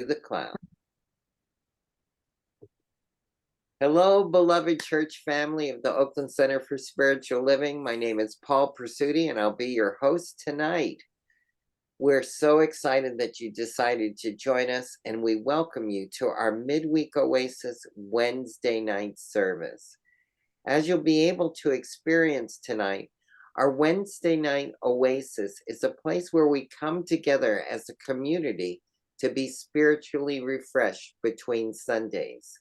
the clown. Hello, beloved church family of the Oakland Center for Spiritual Living. My name is Paul Pursuti, and I'll be your host tonight. We're so excited that you decided to join us, and we welcome you to our Midweek Oasis Wednesday night service. As you'll be able to experience tonight, our Wednesday night Oasis is a place where we come together as a community to be spiritually refreshed between Sundays.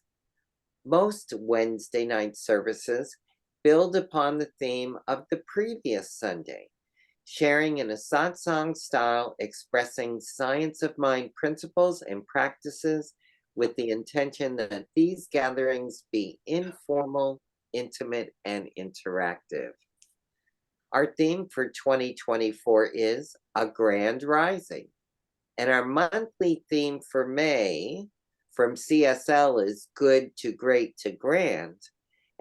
Most Wednesday night services build upon the theme of the previous Sunday, sharing in a satsang style, expressing science of mind principles and practices with the intention that these gatherings be informal, intimate, and interactive. Our theme for 2024 is A Grand Rising, and our monthly theme for May from CSL is Good to Great to Grand,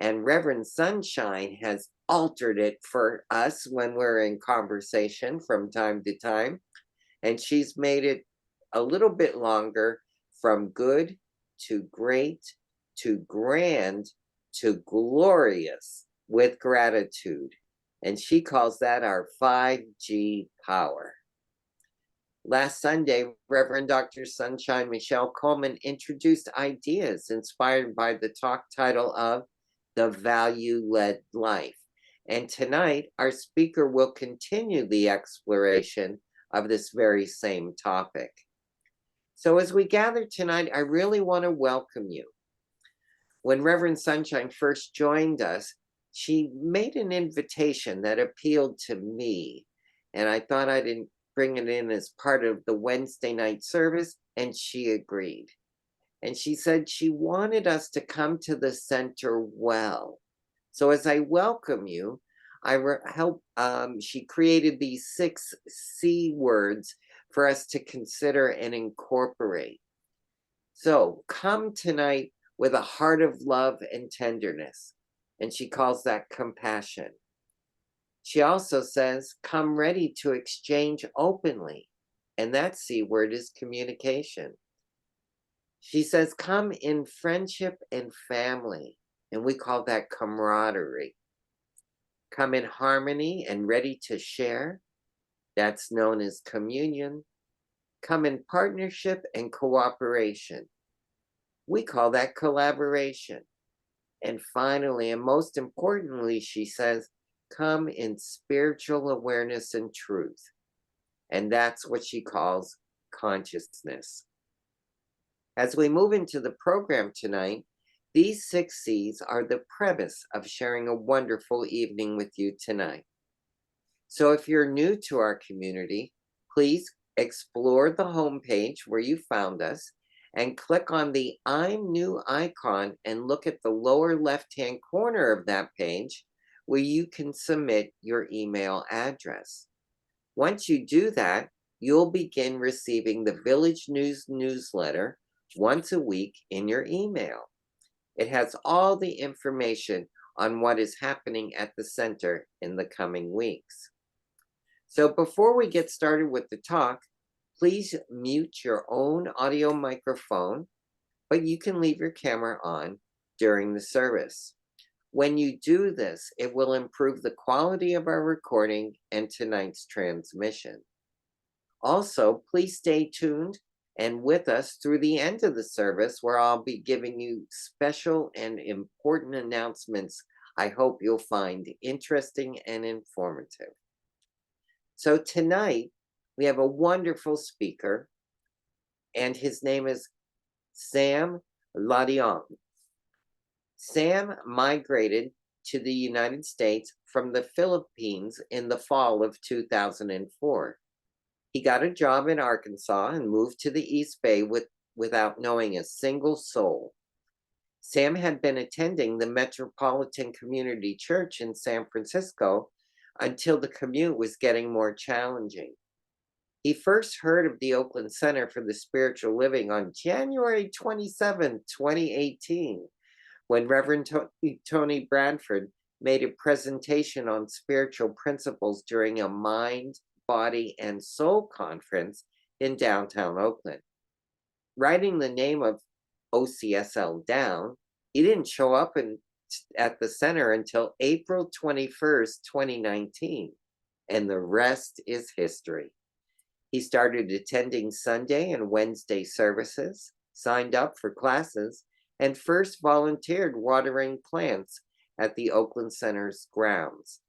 and Reverend Sunshine has altered it for us when we're in conversation from time to time, and she's made it a little bit longer, from good to great to grand to glorious with gratitude, and she calls that our 5G power. Last Sunday, Reverend Dr. Sunshine Michelle Coleman introduced ideas inspired by the talk title of The Value-Led Life. And tonight, our speaker will continue the exploration of this very same topic. So as we gather tonight, I really want to welcome you. When Reverend Sunshine first joined us, she made an invitation that appealed to me, and I thought I'd bring it in as part of the Wednesday night service, and she agreed. And she said she wanted us to come to the center well. So as I welcome you, she created these 6 C words for us to consider and incorporate. So come tonight with a heart of love and tenderness, and she calls that compassion. She also says, come ready to exchange openly, and that C word is communication. She says, come in friendship and family, and we call that camaraderie. Come in harmony and ready to share, that's known as communion. Come in partnership and cooperation, we call that collaboration. And finally, and most importantly, she says, come in spiritual awareness and truth. And that's what she calls consciousness. As we move into the program tonight, these 6 C's are the premise of sharing a wonderful evening with you tonight. So if you're new to our community, please explore the homepage where you found us and click on the I'm New icon and look at the lower left-hand corner of that page where you can submit your email address. Once you do that, you'll begin receiving the Village News newsletter once a week in your email. It has all the information on what is happening at the center in the coming weeks. So before we get started with the talk, please mute your own audio microphone, but you can leave your camera on during the service. When you do this, it will improve the quality of our recording and tonight's transmission. Also, please stay tuned and with us through the end of the service, where I'll be giving you special and important announcements I hope you'll find interesting and informative. So tonight, we have a wonderful speaker, and his name is Sam Ladion. Sam migrated to the United States from the Philippines in the fall of 2004. He got a job in Arkansas and moved to the East Bay without knowing a single soul. Sam had been attending the Metropolitan Community Church in San Francisco until the commute was getting more challenging. He first heard of the Oakland Center for the Spiritual Living on January 27, 2018, when Reverend Tony Bradford made a presentation on spiritual principles during a Mind, Body, and Soul conference in downtown Oakland. writing the name of OCSL down, he didn't show up at the center until April 21st, 2019, and the rest is history. He started attending Sunday and Wednesday services, signed up for classes, and first volunteered watering plants at the Oakland Center's grounds.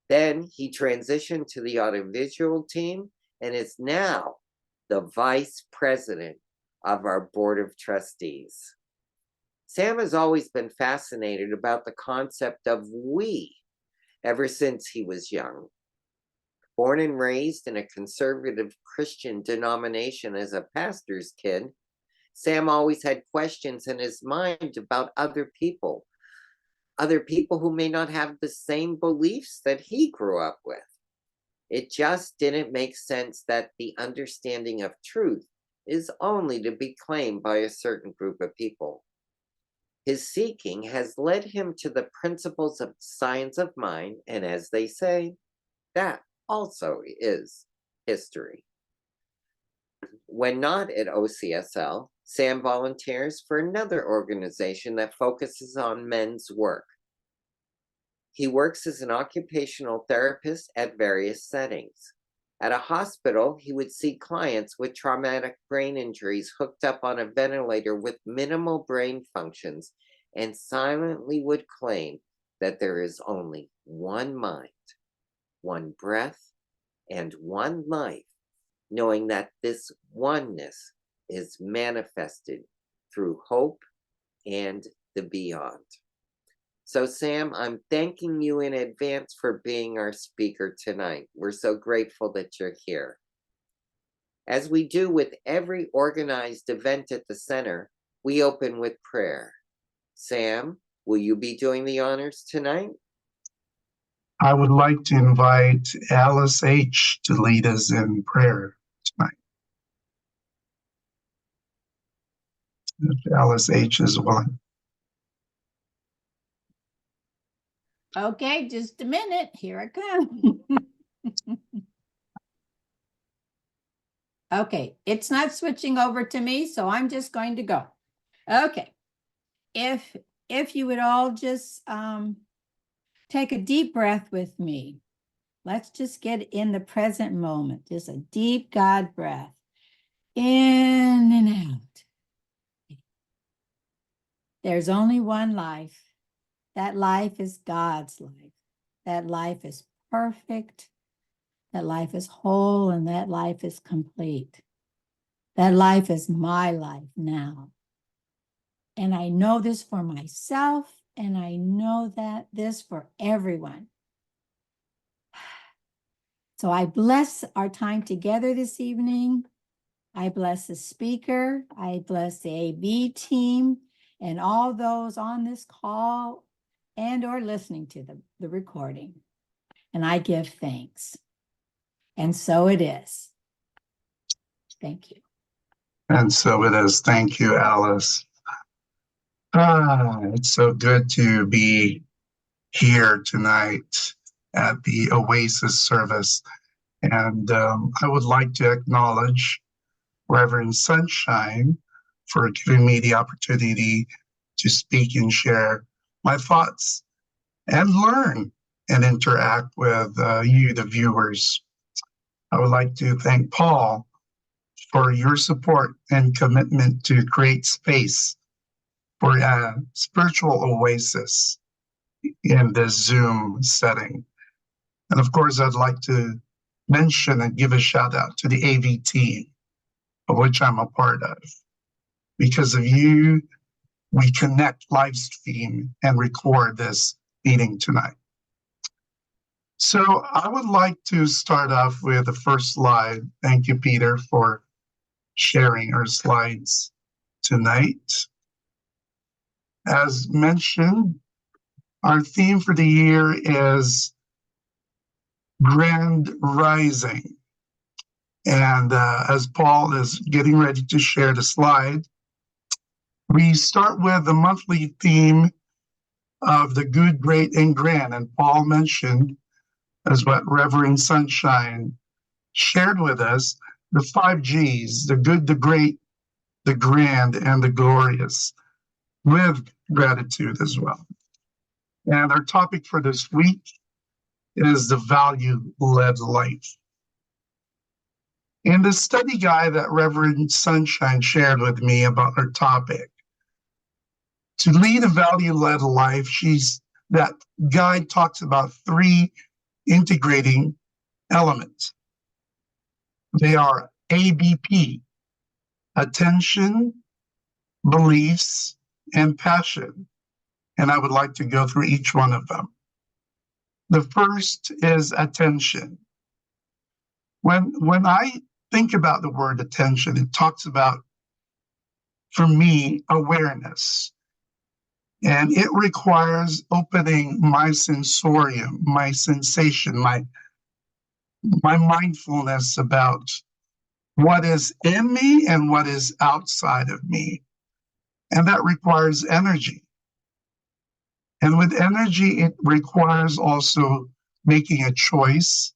Then he transitioned to the audiovisual team and is now the vice president of our board of trustees. Sam has always been fascinated about the concept of we ever since he was young. Born and raised in a conservative Christian denomination as a pastor's kid, Sam always had questions in his mind about other people who may not have the same beliefs that he grew up with. It just didn't make sense that the understanding of truth is only to be claimed by a certain group of people. His seeking has led him to the principles of science of mind, and as they say, that also is history. When not at OCSL, Sam volunteers for another organization that focuses on men's work. He works as an occupational therapist at various settings. At a hospital, he would see clients with traumatic brain injuries hooked up on a ventilator with minimal brain functions and silently would claim that there is only one mind, one breath, and one life, knowing that this oneness is manifested through hope and the beyond. So, Sam, I'm thanking you in advance for being our speaker tonight. We're so grateful that you're here. As we do with every organized event at the center, we open with prayer. Sam, will you be doing the honors tonight? I would like to invite Alice H. to lead us in prayer tonight. If Alice H. is willing. Okay, just a minute. Here I come. Okay, it's not switching over to me, so I'm just going to go. Okay, if you would all just take a deep breath with me. Let's just get in the present moment. Just a deep God breath. In and out. There's only one life. That life is God's life. That life is perfect. That life is whole, and that life is complete. That life is my life now. And I know this for myself, and I know that this for everyone. So I bless our time together this evening. I bless the speaker. I bless the AV team and all those on this call and or listening to the recording. And I give thanks. And so it is. Thank you. And so it is. Thank you, Alice. It's so good to be here tonight at the Oasis service. And I would like to acknowledge Reverend Sunshine for giving me the opportunity to speak and share my thoughts and learn and interact with you, the viewers. I would like to thank Paul for your support and commitment to create space for a spiritual oasis in this Zoom setting. And of course, I'd like to mention and give a shout out to the AV team, of which I'm a part of. Because of you, we connect, live stream, and record this meeting tonight. So I would like to start off with the first slide. Thank you, Peter, for sharing our slides tonight. As mentioned, our theme for the year is Grand Rising. And as Paul is getting ready to share the slide, we start with the monthly theme of the good, great, and grand. And Paul mentioned, as what Reverend Sunshine shared with us, the 5 Gs, the good, the great, the grand, and the glorious with gratitude as well. And our topic for this week is the value-led life. In the study guide that Reverend Sunshine shared with me about our topic, to lead a value-led life, that guide talks about 3 integrating elements. They are ABP, attention, beliefs, and passion. And I would like to go through each one of them. The first is attention. When I think about the word attention, it talks about, for me, awareness. And it requires opening my sensorium, my sensation, my mindfulness about what is in me and what is outside of me. And that requires energy. And with energy, it requires also making a choice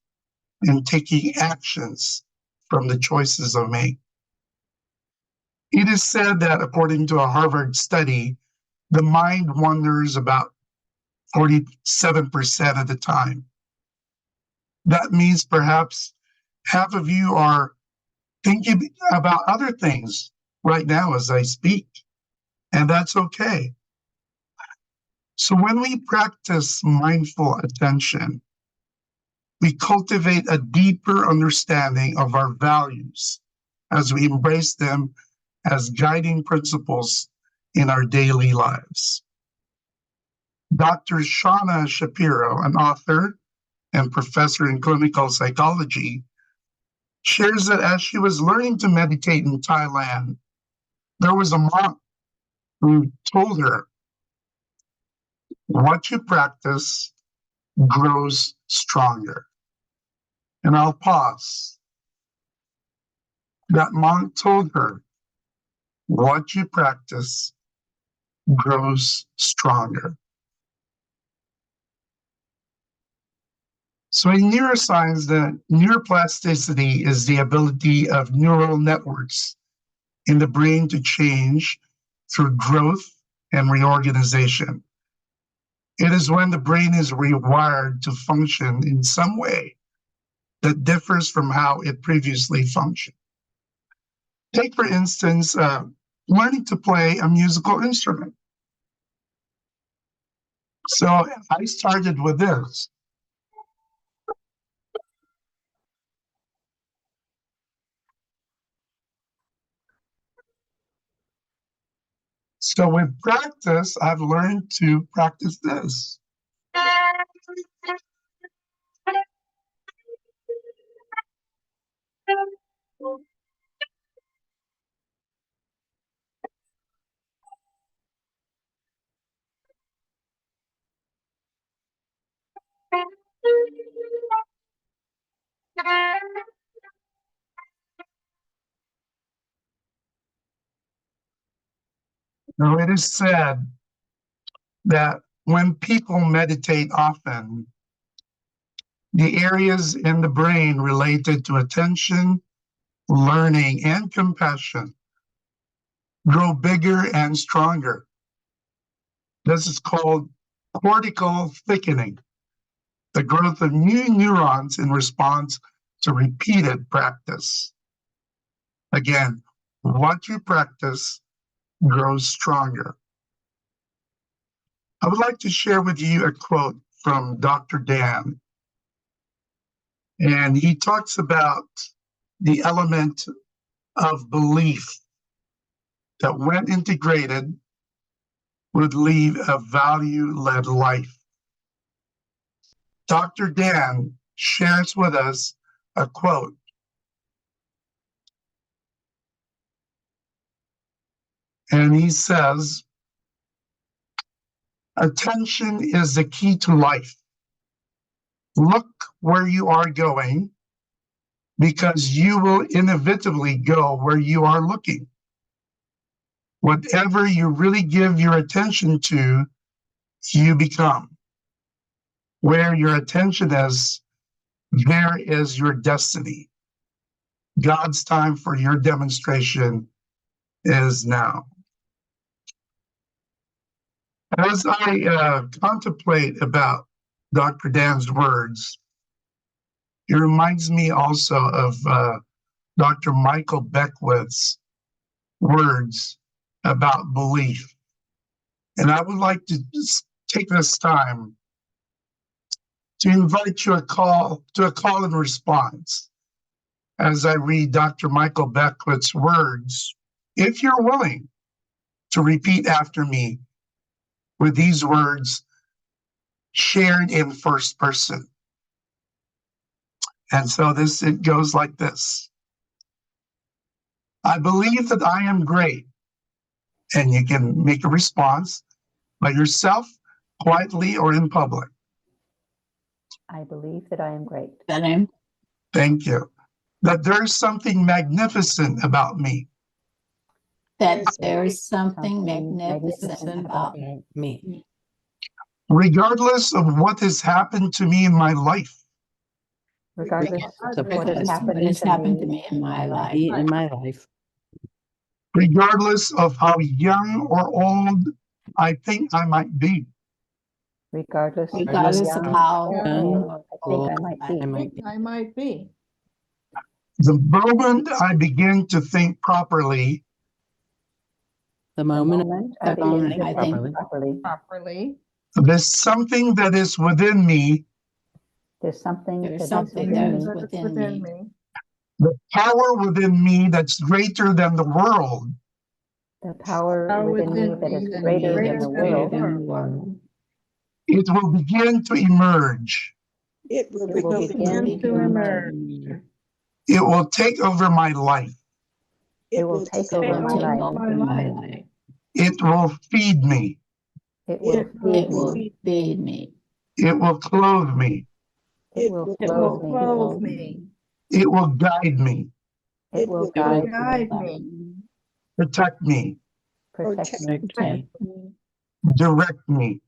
and taking actions from the choices I make. It is said that according to a Harvard study, the mind wanders about 47% of the time. That means perhaps half of you are thinking about other things right now as I speak, and that's okay. So when we practice mindful attention, we cultivate a deeper understanding of our values as we embrace them as guiding principles in our daily lives. Dr. Shauna Shapiro, an author and professor in clinical psychology, shares that as she was learning to meditate in Thailand, there was a monk who told her, "What you practice grows stronger." And I'll pause. That monk told her, "What you practice grows stronger." So in neuroscience, the neuroplasticity is the ability of neural networks in the brain to change through growth and reorganization. It is when the brain is rewired to function in some way that differs from how it previously functioned. Take, for instance, learning to play a musical instrument. So I started with this. So with practice, I've learned to practice this. Now, it is said that when people meditate often, the areas in the brain related to attention, learning, and compassion grow bigger and stronger. This is called cortical thickening, the growth of new neurons in response to repeated practice. Again, what you practice grows stronger. I would like to share with you a quote from Dr. Dan. And he talks about the element of belief that, when integrated, would lead a value-led life. Dr. Dan shares with us a quote. And he says, "Attention is the key to life. Look where you are going, because you will inevitably go where you are looking. Whatever you really give your attention to, you become. Where your attention is, there is your destiny. God's time for your demonstration is now. As I contemplate about Dr. Dan's words, it reminds me also of Dr. Michael Beckwith's words about belief. And I would like to just take this time to invite you to a call and response as I read Dr. Michael Beckwith's words. If you're willing to repeat after me with these words shared in first person. And so it goes like this. I believe that I am great. And you can make a response by yourself, quietly, or in public. I believe that I am great. Thank you. That there's something magnificent about me. That there's something magnificent about me. Regardless of what has happened to me in my life. Regardless of what has what has happened to me in my life. In my life. Regardless of how young or old I think I might be. Regardless of young how or old old I might be. I might be. The moment I begin to think properly, The The moment moment the I begin moment to I think think properly, there's something that is within me. there's something there's that something is that is within within me. me. The power within me that's greater than the world. The power within me that is greater than the Greater world. than the world. It will begin to emerge. It will begin to emerge. It will take over my life. It will take It over will my take life. over my life. It will feed me. It will It feed will me. feed me. It will clothe me. It will It will clothe me. clothe me. It will guide me, It will Guide guide me. protect me, protect me, Protect direct me,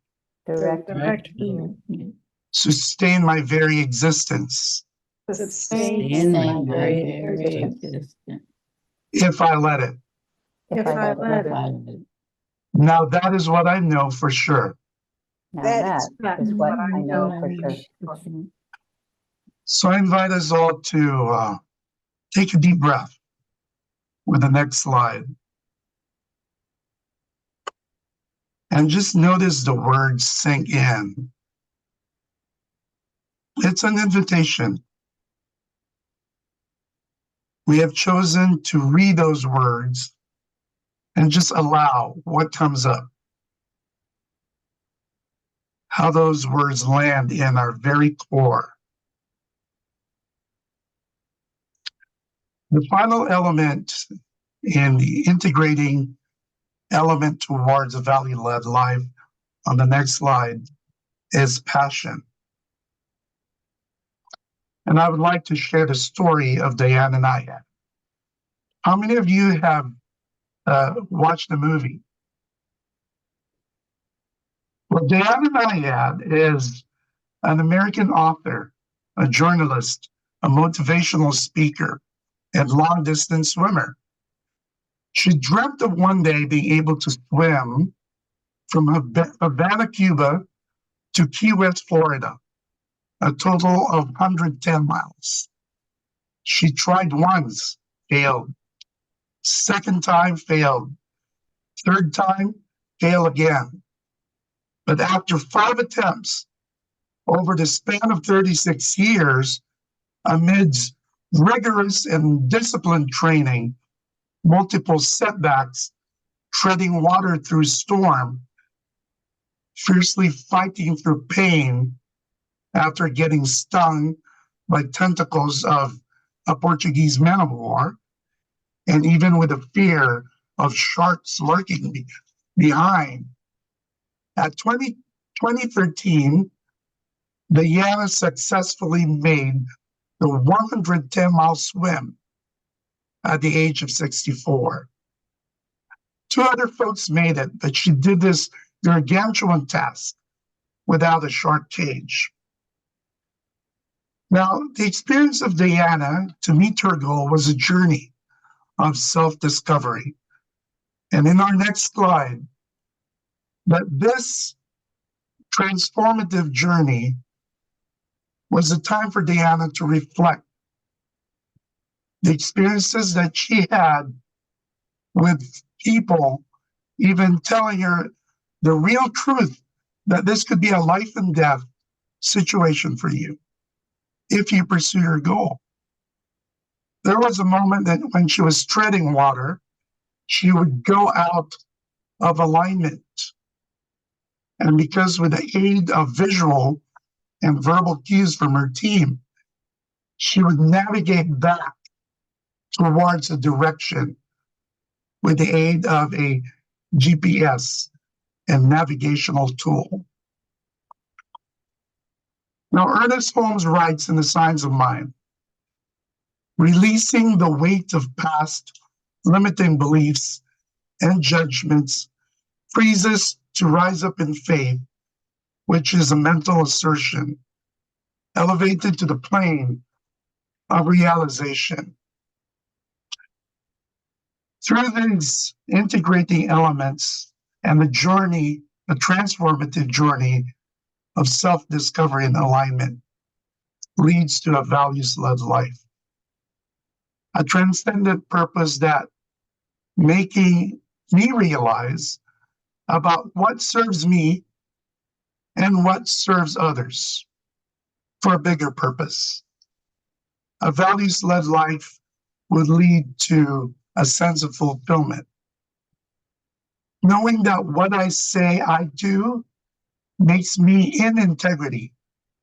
direct me. sustain my very existence Sustain my Sustain my very very existence. existence. if I let it. if I let If it. I live. Now that is what I know for sure. Now that is what I know for sure. So I invite us all to take a deep breath with the next slide. And just notice the words sink in. It's an invitation. We have chosen to read those words and just allow what comes up. How those words land in our very core. The final element in the integrating element towards a value-led life on the next slide is passion. And I would like to share the story of Diane and I. How many of you have watched the movie? Well, Diane and I is an American author, a journalist, a motivational speaker, and long-distance swimmer. She dreamt of one day being able to swim from Havana, Cuba to Key West, Florida, a total of 110 miles. She tried once, failed. Second time, failed. Third time, failed again. But after 5 attempts over the span of 36 years, amidst rigorous and disciplined training, multiple setbacks, treading water through storm, fiercely fighting through pain after getting stung by tentacles of a Portuguese man of war, and even with the fear of sharks lurking behind. At 2013, Diana successfully made the 110-mile swim at the age of 64. 2 other folks made it, but she did this gargantuan task without a shark cage. Now, the experience of Diana to meet her goal was a journey of self-discovery, And in our next slide, that this transformative journey was a time for Deanna to reflect the experiences that she had with people, even telling her the real truth that this could be a life and death situation for you if you pursue your goal. There was a moment that when she was treading water, she would go out of alignment. And because with the aid of visual and verbal cues from her team, she would navigate back towards a direction with the aid of a GPS and navigational tool. Now, Ernest Holmes writes in The Signs of Mind, releasing the weight of past limiting beliefs and judgments frees us to rise up in faith, which is a mental assertion, elevated to the plane of realization. Through these integrating elements and the journey, the transformative journey of self-discovery and alignment leads to a values-led life. A transcendent purpose that making me realize about what serves me and what serves others for a bigger purpose. A values-led life would lead to a sense of fulfillment. Knowing that what I say I do makes me in integrity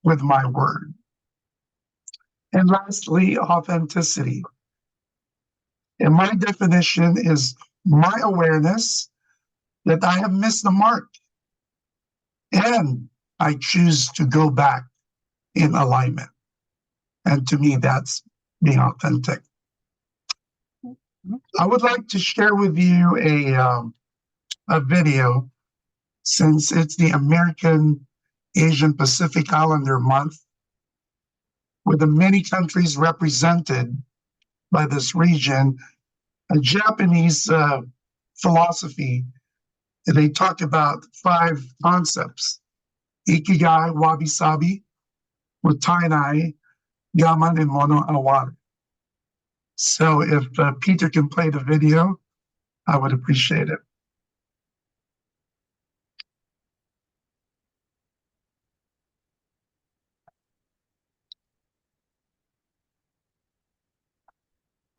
with my word. And lastly, authenticity. And my definition is my awareness that I have missed the mark. And I choose to go back in alignment. And to me, that's being authentic. I would like to share with you a video, since it's the American Asian Pacific Islander Month, with the many countries represented by this region, a Japanese philosophy. They talk about 5 concepts: ikigai, wabi-sabi, mutai-nai, gaman, and mono-aware. So if Peter can play the video, I would appreciate it.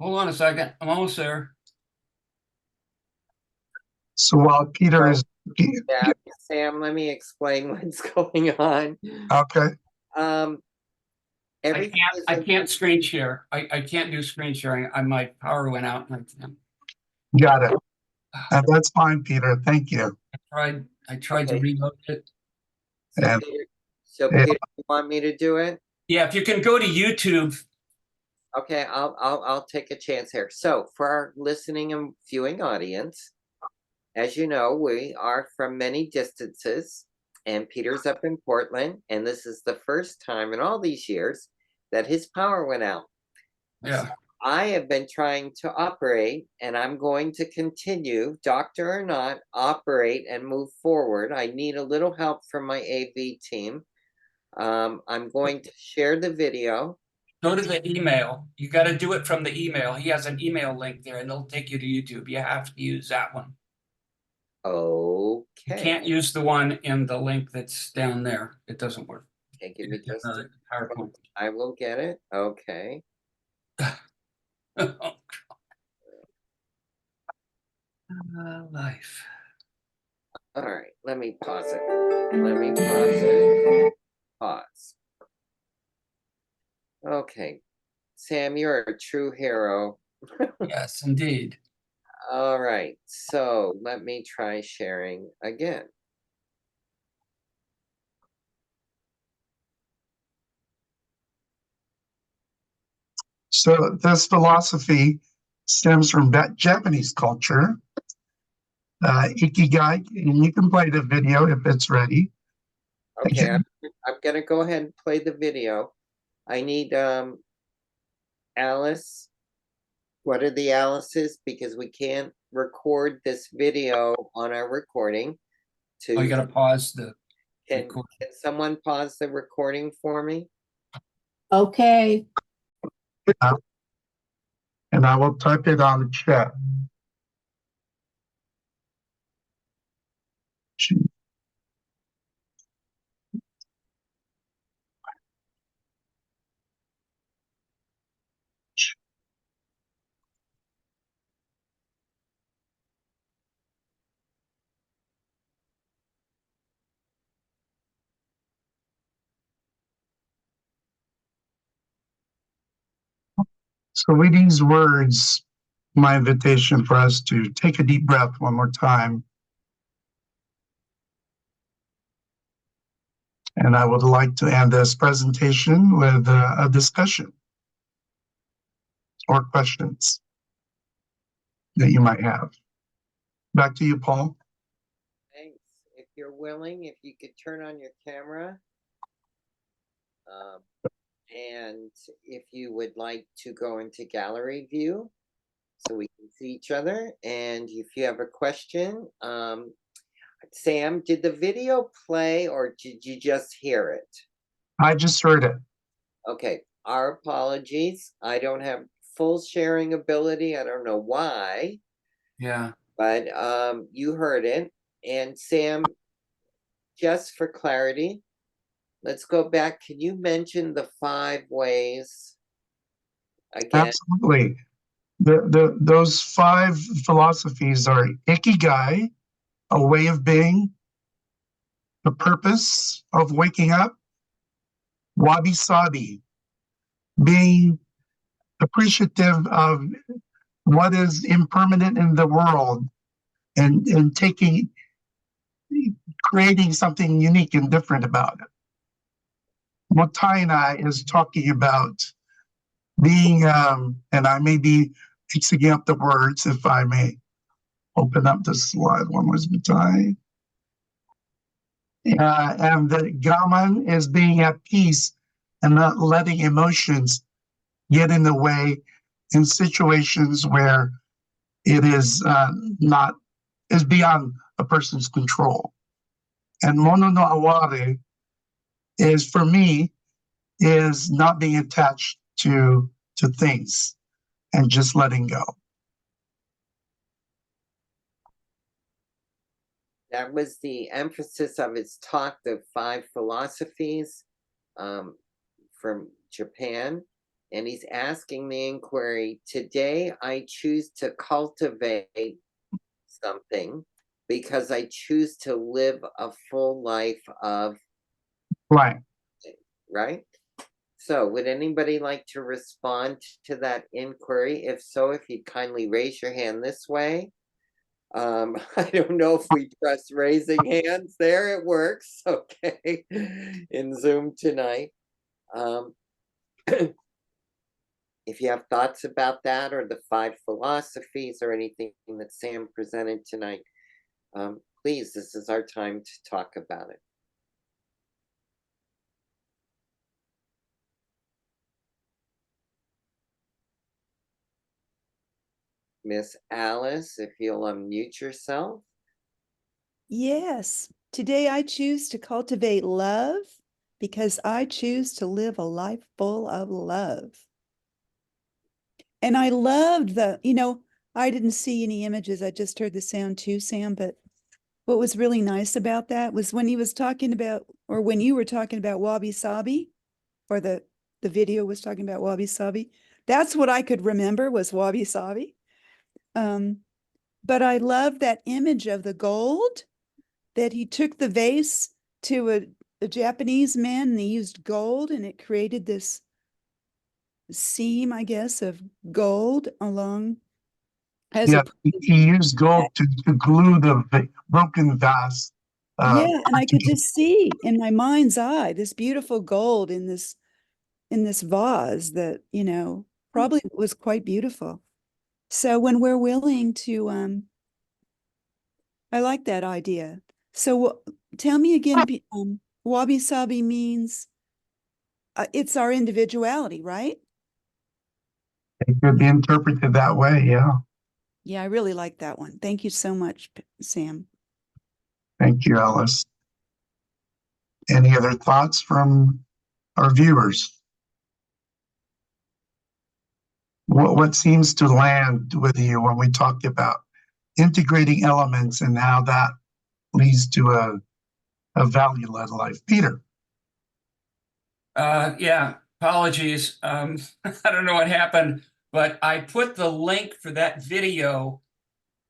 Hold on a second. I'm almost there. So while Peter is... Yeah, Sam, let me explain what's going on. Okay. Everything I can't screen share. I can't do screen sharing. My power went out. Got it. That's fine, Peter. Thank you. I tried to Okay. reload it. So, Yeah. Peter, you want me to do it? Yeah, if you can go to YouTube. Okay, I'll take a chance here. So for our listening and viewing audience, as you know, we are from many distances, and Peter's up in Portland, and this is the first time in all these years that his power went out. Yeah. So I have been trying to operate, and I'm going to continue, doctor or not, operate and move forward. I need a little help from my AV team. I'm going to share the video. Go to the email. You got to do it from the email. He has an email link there, and it'll take you to YouTube. You have to use that one. Okay. You can't use the one in the link that's down there. It doesn't work. Okay, give me just a PowerPoint. I will get it. Okay. Life. All right. Let me pause it. Let me pause it. Pause. Okay. Sam, you're a true hero. Yes, indeed. All right. So let me try sharing again. So this philosophy stems from Japanese culture. Ikigai, and you can play the video if it's ready. Okay, I'm gonna go ahead and play the video. I need Alice. What are the Alice's? Because we can't record this video on our recording. Oh, you gotta pause the Can, record. can someone pause the recording for me? Okay, And I will type it on the chat. So with these words, my invitation for us to take a deep breath one more time. And I would like to end this presentation with a discussion or questions that you might have. Back to you, Paul. Thanks. If you're willing, if you could turn on your camera. And if you would like to go into gallery view so we can see each other. And if you have a question, Sam, did the video play or did you just hear it? I just heard it. Okay, our apologies. I don't have full sharing ability. I don't know why, Yeah. but you heard it. And Sam, just for clarity, let's go back. Can you mention the 5 ways again? Absolutely. Those 5 philosophies are ikigai, a way of being, the purpose of waking up, wabi sabi, being appreciative of what is impermanent in the world and creating something unique and different about it. Motainai is talking about being, and I may be mixing up the words if I may open up the slide one more time. And the Gaman is being at peace and not letting emotions get in the way in situations where it is is beyond a person's control. And Mono no Aware is, for me, is not being attached to things and just letting go. That was the emphasis of his talk, the 5 philosophies from Japan. And he's asking the inquiry, today I choose to cultivate something because I choose to live a full life of Right. right? So would anybody like to respond to that inquiry? If so, if you'd kindly raise your hand this way. I don't know if we press raising hands. There it works. Okay. In Zoom tonight. If you have thoughts about that or the 5 philosophies or anything that Sam presented tonight, please, this is our time to talk about it. Miss Alice, if you'll unmute yourself. Yes. Today I choose to cultivate love because I choose to live a life full of love. And I loved I didn't see any images. I just heard the sound too, Sam. But what was really nice about that was when he was talking about, or when you were talking about wabi sabi, or the video was talking about wabi sabi. That's what I could remember was wabi sabi. But I love that image of the gold, that he took the vase to a Japanese man and he used gold and it created this seam, I guess, of gold along as Yeah, he used gold to glue the broken vase. Yeah, and I could just see in my mind's eye this beautiful gold in this vase that, probably was quite beautiful. So when we're willing to, I like that idea. So tell me again, wabi sabi means it's our individuality, right? It could be interpreted that way, yeah. Yeah, I really like that one. Thank you so much, Sam. Thank you, Alice. Any other thoughts from our viewers? What seems to land with you when we talk about integrating elements and how that leads to a value-led life? Peter. Yeah, apologies. I don't know what happened, but I put the link for that video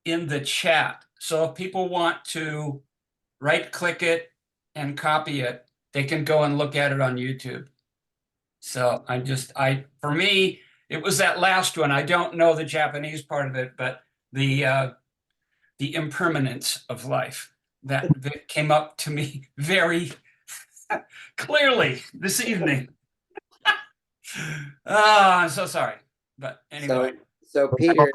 in the chat. So if people want to right-click it and copy it, they can go and look at it on YouTube. So for me, it was that last one. I don't know the Japanese part of it, but the impermanence of life that came up to me very clearly this evening. I'm so sorry. But anyway. So Peter,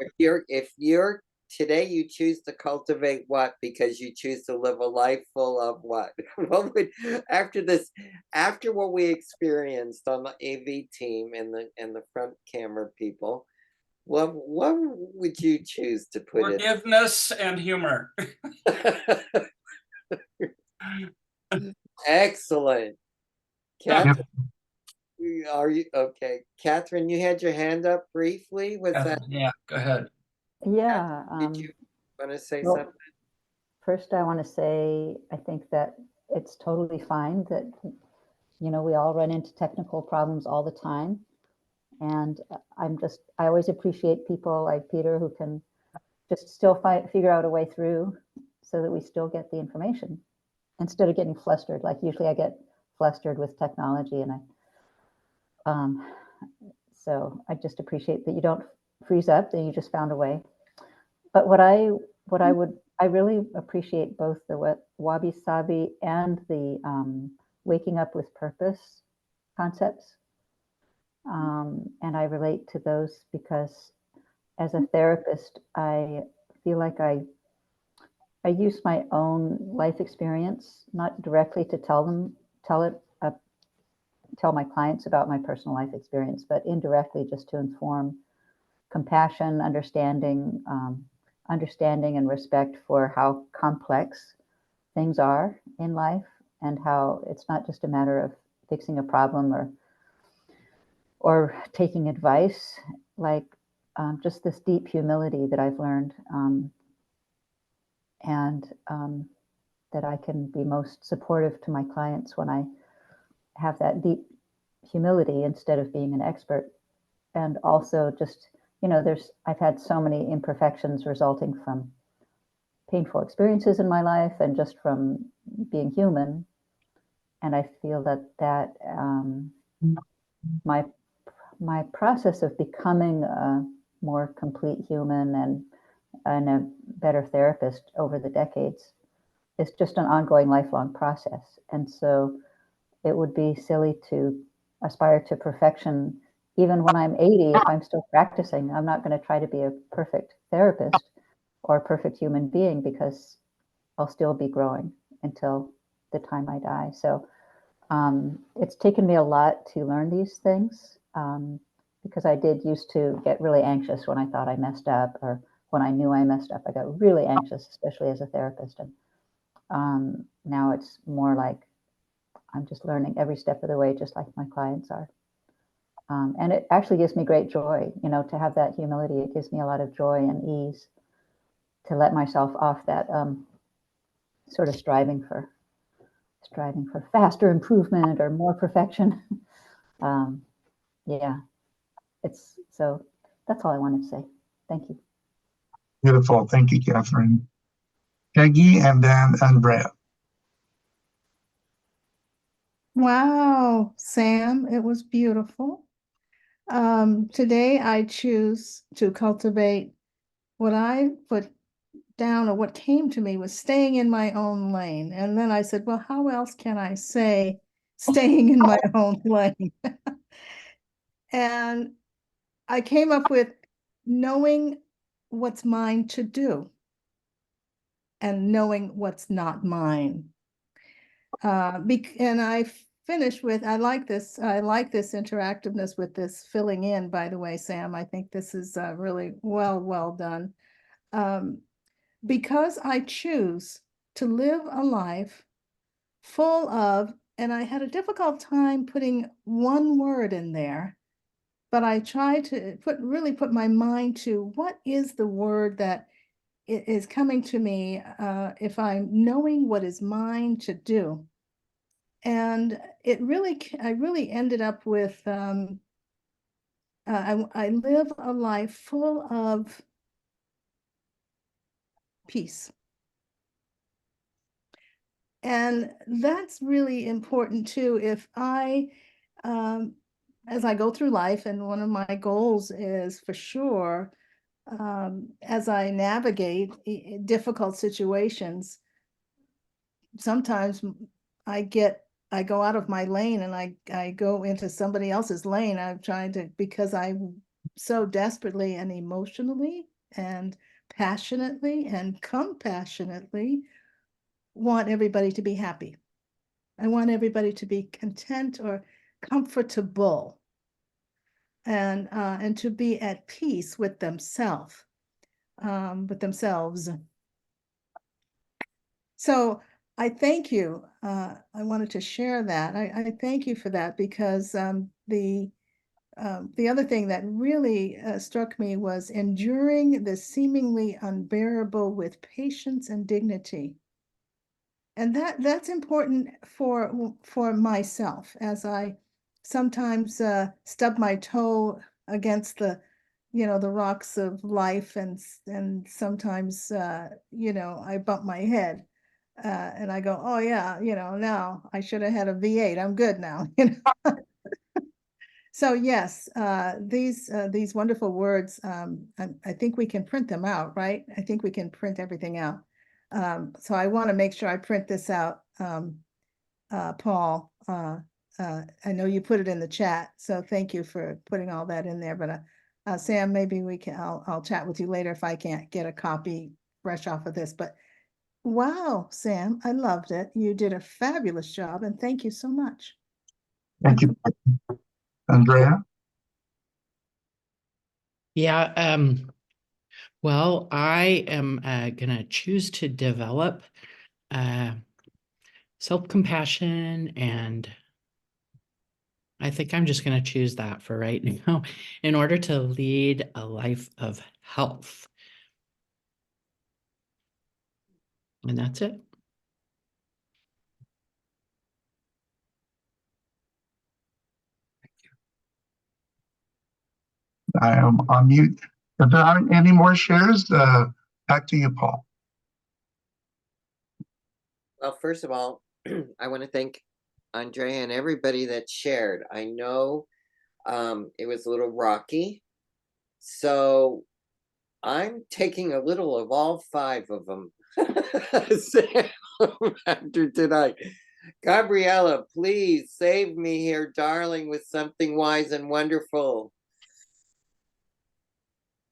if you're today you choose to cultivate what because you choose to live a life full of what? What would after what we experienced on the AV team and the front camera people, what would you choose to put in? Forgiveness and humor. Excellent. Yeah. Catherine, are you okay? Catherine, you had your hand up briefly. Was that? Yeah, go ahead. Yeah. Did you want to say well, something? First, I want to say, I think that it's totally fine that, we all run into technical problems all the time. And I always appreciate people like Peter who can just still figure out a way through so that we still get the information instead of getting flustered. Like usually I get flustered with technology and so I just appreciate that you don't freeze up, that you just found a way. But I really appreciate both the wabi sabi and the waking up with purpose concepts. And I relate to those because as a therapist, I feel like I use my own life experience, not directly to tell my clients about my personal life experience, but indirectly just to inform compassion, understanding and respect for how complex things are in life and how it's not just a matter of fixing a problem or taking advice, like just this deep humility that I've learned and that I can be most supportive to my clients when I have that deep humility instead of being an expert. And also just, I've had so many imperfections resulting from painful experiences in my life and just from being human. And I feel that my process of becoming a more complete human and a better therapist over the decades is just an ongoing lifelong process. And so it would be silly to aspire to perfection even when I'm 80. If I'm still practicing, I'm not going to try to be a perfect therapist or a perfect human being because I'll still be growing until the time I die. So it's taken me a lot to learn these things because I did used to get really anxious when I thought I messed up or when I knew I messed up. I got really anxious, especially as a therapist. And now it's more like I'm just learning every step of the way, just like my clients are. And it actually gives me great joy, to have that humility. It gives me a lot of joy and ease to let myself off that sort of striving for faster improvement or more perfection. Yeah, so that's all I wanted to say. Thank you. Beautiful. Thank you, Catherine. Peggy and then Andrea. Wow, Sam, it was beautiful. Today I choose to cultivate what I put down or what came to me was staying in my own lane. And then I said, well, how else can I say staying in my own lane? And I came up with knowing what's mine to do and knowing what's not mine. And I finish with, I like this interactiveness with this filling in, by the way, Sam. I think this is really well done. Because I choose to live a life full of, and I had a difficult time putting one word in there, but I tried to really put my mind to what is the word that is coming to me if I'm knowing what is mine to do. And I really ended up with, I live a life full of peace. And that's really important too. If as I go through life, and one of my goals is for sure, as I navigate difficult situations, sometimes I go out of my lane and I go into somebody else's lane. I'm trying to, because I so desperately and emotionally and passionately and compassionately want everybody to be happy. I want everybody to be content or comfortable and to be at peace with themselves. So I thank you. I wanted to share that. I thank you for that, because the other thing that really struck me was enduring the seemingly unbearable with patience and dignity. And that's important for myself, as I sometimes stub my toe against the rocks of life, and sometimes I bump my head and I go, oh yeah, now I should have had a V8. I'm good now. So yes, these wonderful words, I think we can print them out, right? I think we can print everything out. So I want to make sure I print this out, Paul. I know you put it in the chat, so thank you for putting all that in there. But Sam, maybe I'll chat with you later if I can't get a copy fresh off of this. But wow, Sam, I loved it. You did a fabulous job, and thank you so much. Thank you, Andrea. Yeah, well, I am gonna choose to develop self-compassion, and I think I'm just gonna choose that for right now in order to lead a life of health. And that's it. I am on mute. If there aren't any more shares, back to you, Paul. Well, first of all, I want to thank Andrea and everybody that shared. I know it was a little rocky, so I'm taking a little of all 5 of them after tonight. Gabriella, please save me here, darling, with something wise and wonderful.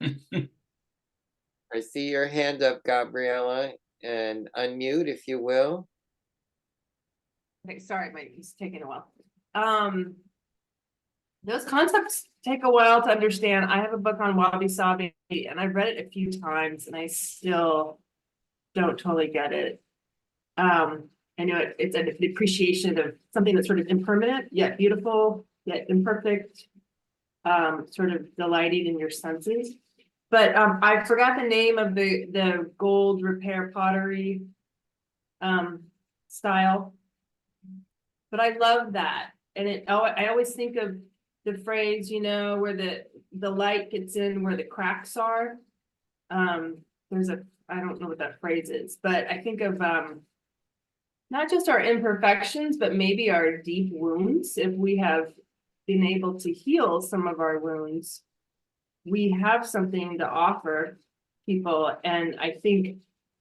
I see your hand up, Gabriella, and unmute if you will. Okay, sorry, it's taking a while. Those concepts take a while to understand. I have a book on wabi-sabi and I've read it a few times and I still don't totally get it. I know it's an appreciation of something that's sort of impermanent, yet beautiful, yet imperfect, sort of delighting in your senses. But I forgot the name of the gold repair pottery style. But I love that. And I always think of the phrase, where the light gets in where the cracks are. I don't know what that phrase is, but I think of not just our imperfections, but maybe our deep wounds. If we have been able to heal some of our wounds, we have something to offer people. And I think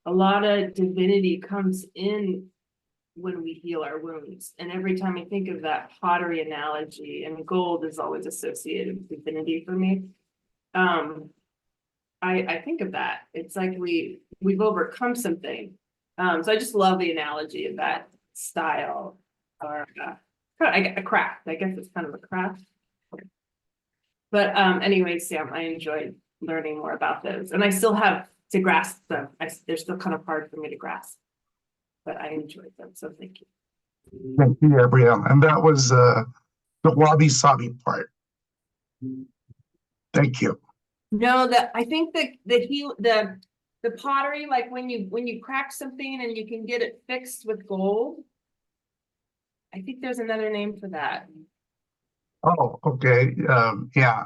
a lot of divinity comes in when we heal our wounds. And every time I think of that pottery analogy, and gold is always associated with divinity for me, I think of that. It's like we've overcome something. So I just love the analogy of that style, or a craft. I guess it's kind of a craft. But anyway, Sam, I enjoyed learning more about those, and I still have to grasp them. They're still kind of hard for me to grasp, but I enjoyed them. So thank you. Thank you, Gabrielle. And that was the wabi sabi part. Thank you. No, I think the pottery, like when you crack something and you can get it fixed with gold. I think there's another name for that. Oh, okay. Yeah.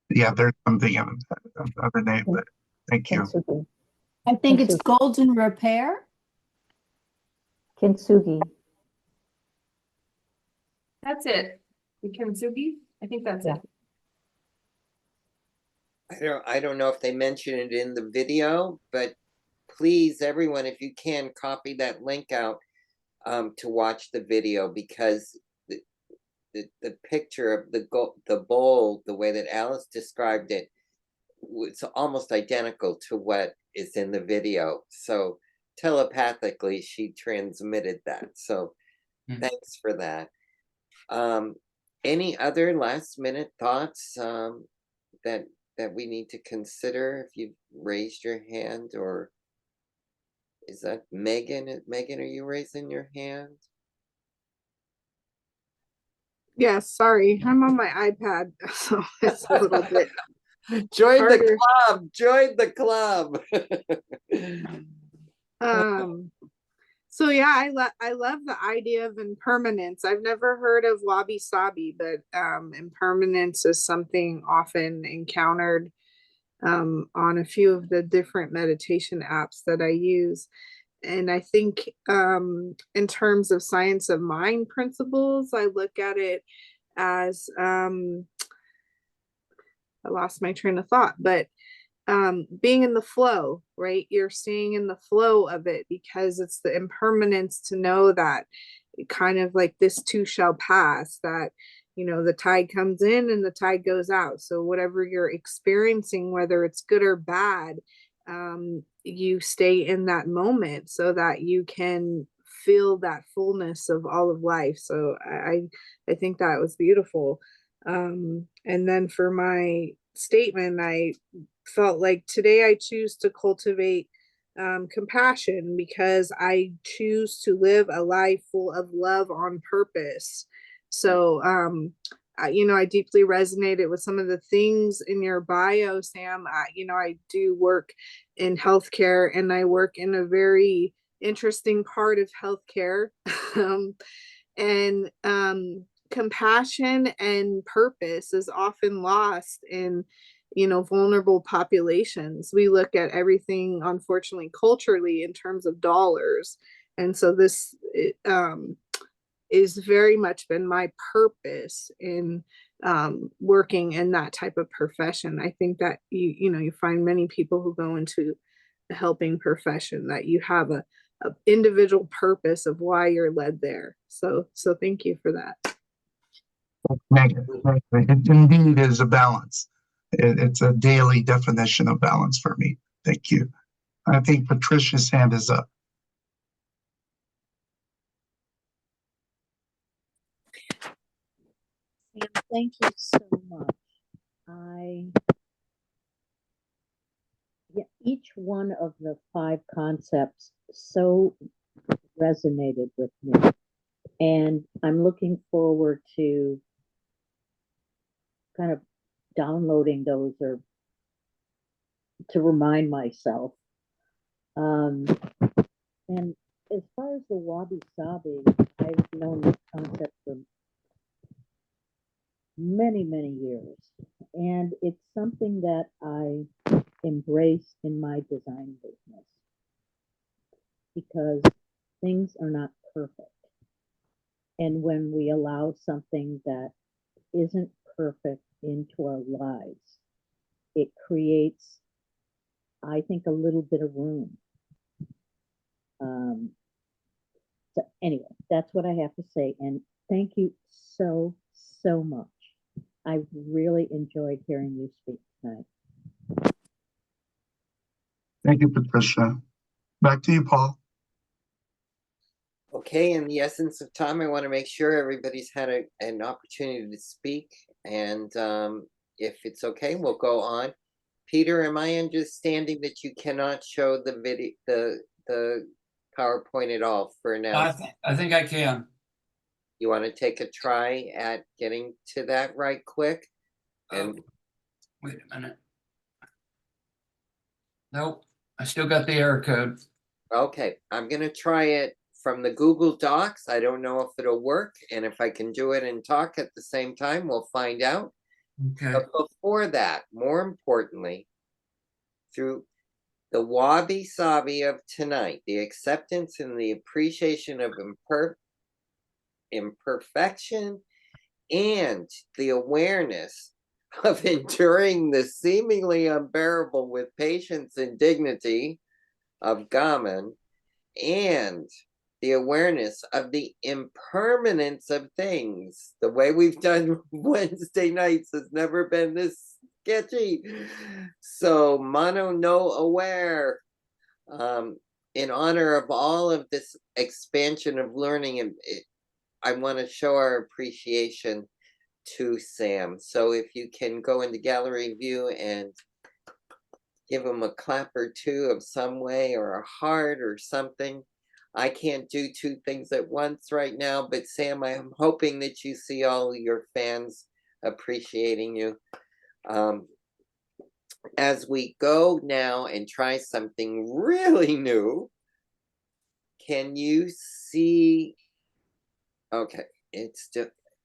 Yeah, there's something in another name, but thank you. Kintsugi. I think it's Kintsugi. golden repair. Kintsugi. That's it. The kintsugi. I think that's Yeah. it. I don't know if they mention it in the video, but please, everyone, if you can, copy that link out to watch the video, because the picture of the bowl, the way that Alice described it, it's almost identical to what is in the video. So telepathically, she transmitted that. So thanks for that. Any other last minute thoughts that we need to consider? If you've raised your hand, or is that Megan? Megan, are you raising your hand? Yes, sorry, I'm on my iPad, so it's a little bit. Join harder. the club. Join the club. So yeah, I love the idea of impermanence. I've never heard of wabi sabi, but impermanence is something often encountered on a few of the different meditation apps that I use. And I think in terms of science of mind principles, I look at it as I lost my train of thought, but being in the flow, right? You're staying in the flow of it, because it's the impermanence to know that kind of like this too shall pass, that the tide comes in and the tide goes out. So whatever you're experiencing, whether it's good or bad, you stay in that moment so that you can feel that fullness of all of life. So I think that was beautiful. And then for my statement, I felt like today I choose to cultivate compassion, because I choose to live a life full of love on purpose. So I deeply resonated with some of the things in your bio, Sam. I do work in healthcare, and I work in a very interesting part of healthcare. and compassion and purpose is often lost in vulnerable populations. We look at everything, unfortunately, culturally in terms of dollars. And so this is very much been my purpose in working in that type of profession. I think that you find many people who go into the helping profession, that you have a individual purpose of why you're led there. So thank you for that. Megan, it indeed is a balance. It's a daily definition of balance for me. Thank you. I think Patricia's hand is up. Sam, thank you so much. Each one of the 5 concepts so resonated with me, and I'm looking forward to kind of downloading those, or to remind myself. And as far as the wabi sabi, I've known this concept for many, many years, and it's something that I embrace in my design business, because things are not perfect. And when we allow something that isn't perfect into our lives, it creates, I think, a little bit of room. So anyway, that's what I have to say. And thank you so, so much. I really enjoyed hearing you speak tonight. Thank you, Patricia. Back to you, Paul. Okay, in the essence of time, I want to make sure everybody's had an opportunity to speak. And if it's okay, we'll go on. Peter, am I understanding that you cannot show the video, the PowerPoint at all for now? I think I can. You want to take a try at getting to that right quick? And Wait a minute. Nope, I still got the error code. okay, I'm gonna try it from the Google Docs. I don't know if it'll work, and if I can do it and talk at the same time, we'll find out. Okay. But before that, more importantly, through the wabi-sabi of tonight, the acceptance and the appreciation of imperfection and the awareness of enduring the seemingly unbearable with patience and dignity of Gaman, and the awareness of the impermanence of things. The way we've done Wednesday nights has never been this sketchy. So mano no aware, in honor of all of this expansion of learning, and I want to show our appreciation to Sam. So if you can go into gallery view and give him a clap or two of some way, or a heart or something. I can't do two things at once right now, but Sam, I'm hoping that you see all your fans appreciating you. As we go now and try something really new, can you see? Okay, it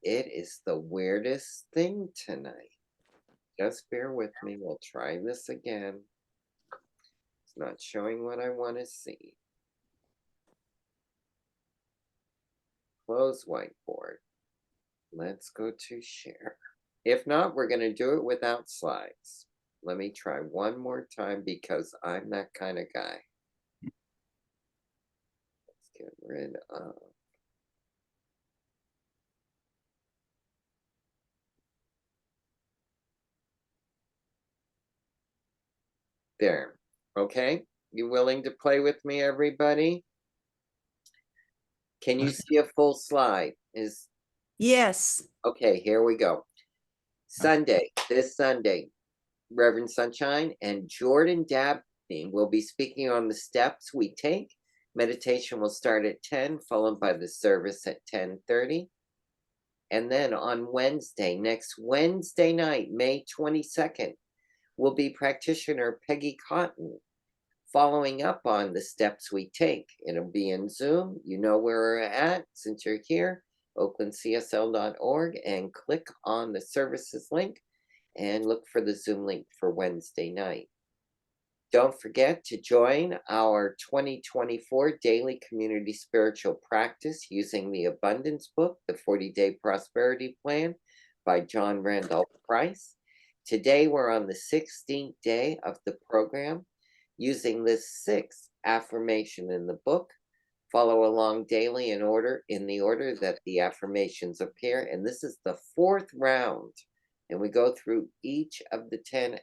is the weirdest thing tonight. Just bear with me. We'll try this again. It's not showing what I want to see. Close whiteboard. Let's go to share. If not, we're going to do it without slides. Let me try one more time because I'm that kind of guy. Let's get rid of. There. Okay. You willing to play with me, everybody? Can you see a full slide? Yes. Okay, here we go. Sunday, this Sunday, Reverend Sunshine and Jordan Dabney will be speaking on the steps we take. Meditation will start at 10, followed by the service at 10:30. And then on Wednesday, next Wednesday night, May 22nd, will be practitioner Peggy Cotton following up on the steps we take. It'll be in Zoom. You know where we're at since you're here, oaklandcsl.org, and click on the services link and look for the Zoom link for Wednesday night. Don't forget to join our 2024 daily community spiritual practice using the Abundance Book, the 40-Day Prosperity Plan by John Randolph Price. Today we're on the 16th day of the program using the 6th affirmation in the book. Follow along daily in the order that the affirmations appear. And this is the 4th round. And we go through each of the 10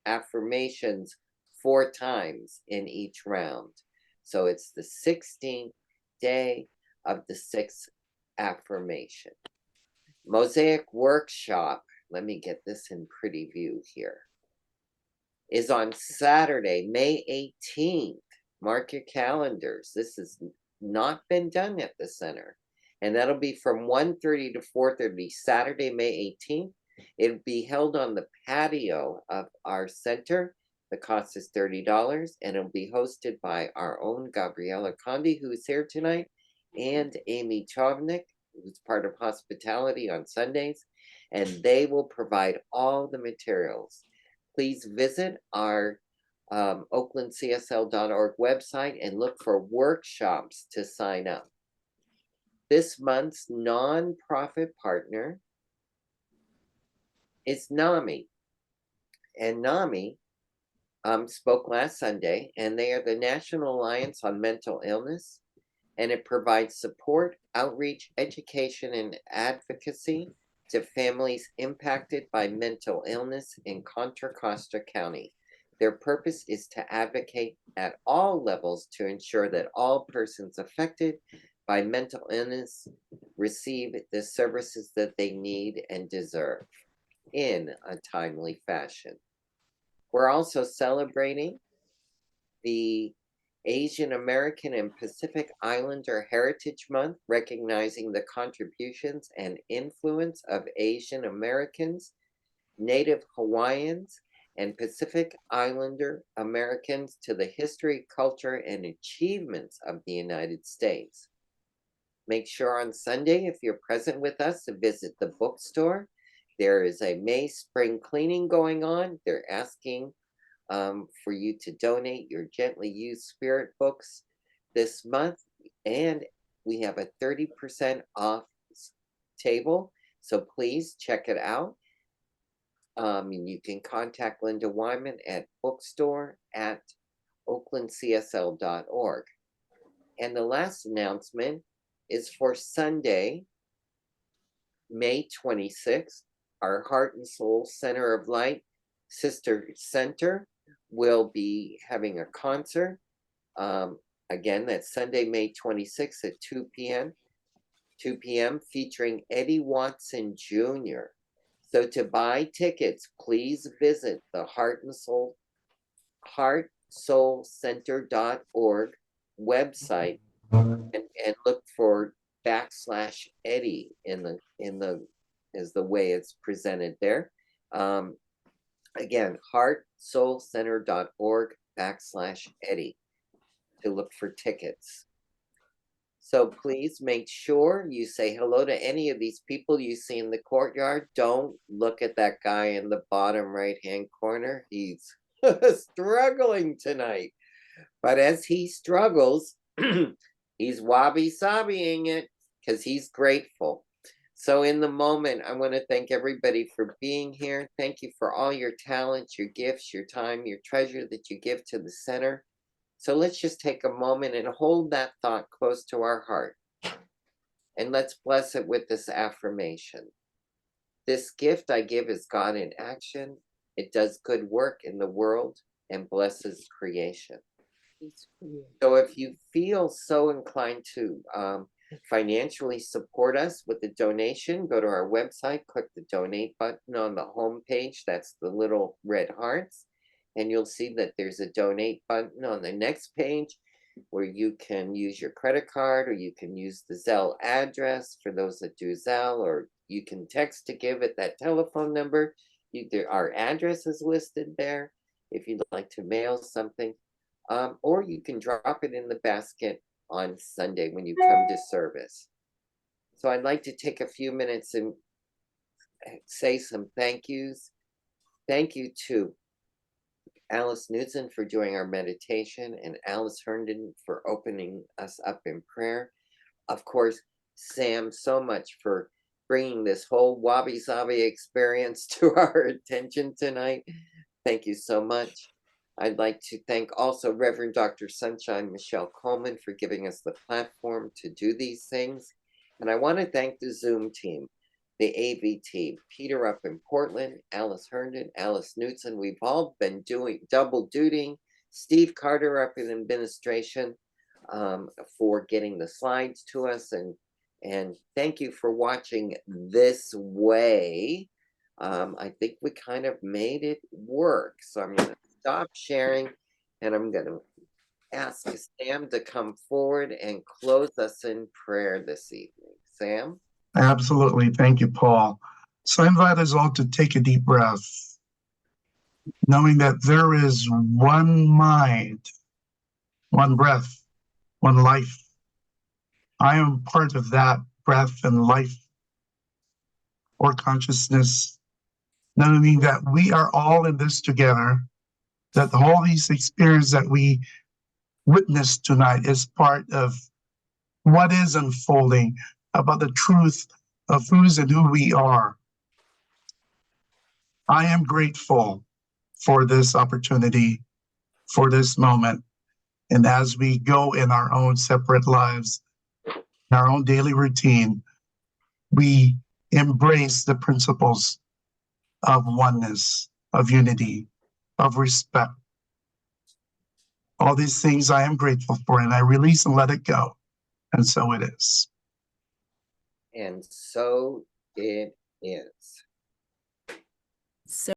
affirmations 4 times in each round. So it's the 16th day of the 6th affirmation. Mosaic Workshop, let me get this in pretty view here, is on Saturday, May 18th. Mark your calendars. This has not been done at the center. And that'll be from 1:30 to 4:30, Saturday, May 18th. It'll be held on the patio of our center. The cost is $30, and it'll be hosted by our own Gabriella Condi, who is here tonight, and Amy Chovnik, who's part of hospitality on Sundays, and they will provide all the materials. Please visit our oaklandcsl.org website and look for workshops to sign up. This month's nonprofit partner is NAMI. And NAMI spoke last Sunday, and they are the National Alliance on Mental Illness, and it provides support, outreach, education, and advocacy to families impacted by mental illness in Contra Costa County. Their purpose is to advocate at all levels to ensure that all persons affected by mental illness receive the services that they need and deserve in a timely fashion. We're also celebrating the Asian American and Pacific Islander Heritage Month, recognizing the contributions and influence of Asian Americans, Native Hawaiians, and Pacific Islander Americans to the history, culture, and achievements of the United States. Make sure on Sunday, if you're present with us, to visit the bookstore. There is a May spring cleaning going on. They're asking for you to donate your gently used spirit books this month, and we have a 30% off table, so please check it out. And you can contact Linda Wyman at bookstore@oaklandcsl.org. And the last announcement is for Sunday, May 26th, our Heart and Soul Center of Light Sister Center will be having a concert. Again, that's Sunday, May 26th at 2 p.m. Featuring Eddie Watson Jr. So to buy tickets, please visit the heartsoulcenter.org website and look for /Eddie in the is the way it's presented there. Again, heartsoulcenter.org /Eddie to look for tickets. So please make sure you say hello to any of these people you see in the courtyard. Don't look at that guy in the bottom right-hand corner. He's struggling tonight. But as he struggles, he's wabi-sabiing it because he's grateful. So in the moment, I want to thank everybody for being here. Thank you for all your talents, your gifts, your time, your treasure that you give to the center. So let's just take a moment and hold that thought close to our heart. And let's bless it with this affirmation. This gift I give is God in action. It does good work in the world and blesses creation. So if you feel so inclined to financially support us with a donation, go to our website, click the donate button on the home page. That's the little red hearts. And you'll see that there's a donate button on the next page where you can use your credit card, or you can use the Zelle address for those that do Zelle, or you can text to give at that telephone number. Our address is listed there if you'd like to mail something, or you can drop it in the basket on Sunday when you come to service. So I'd like to take a few minutes and say some thank yous. Thank you to Alice Knudsen for doing our meditation, and Alice Herndon for opening us up in prayer. Of course, Sam, so much for bringing this whole wabi-sabi experience to our attention tonight. Thank you so much. I'd like to thank also Reverend Dr. Sunshine Michelle Coleman for giving us the platform to do these things. And I want to thank the Zoom team, the AV team, Peter up in Portland, Alice Herndon, Alice Knudsen. We've all been doing double duty. Steve Carter up in administration for getting the slides to us. And thank you for watching this way. I think we kind of made it work. So I'm going to stop sharing and I'm going to ask Sam to come forward and close us in prayer this evening. Sam? Absolutely. Thank you, Paul. So I invite us all to take a deep breath, knowing that there is one mind, one breath, one life. I am part of that breath and life or consciousness, knowing that we are all in this together, that all these experiences that we witnessed tonight is part of what is unfolding about the truth of who's and who we are. I am grateful for this opportunity, for this moment. And as we go in our own separate lives, in our own daily routine, we embrace the principles of oneness, of unity, of respect. All these things I am grateful for, and I release and let it go. And so it is. And so it is. So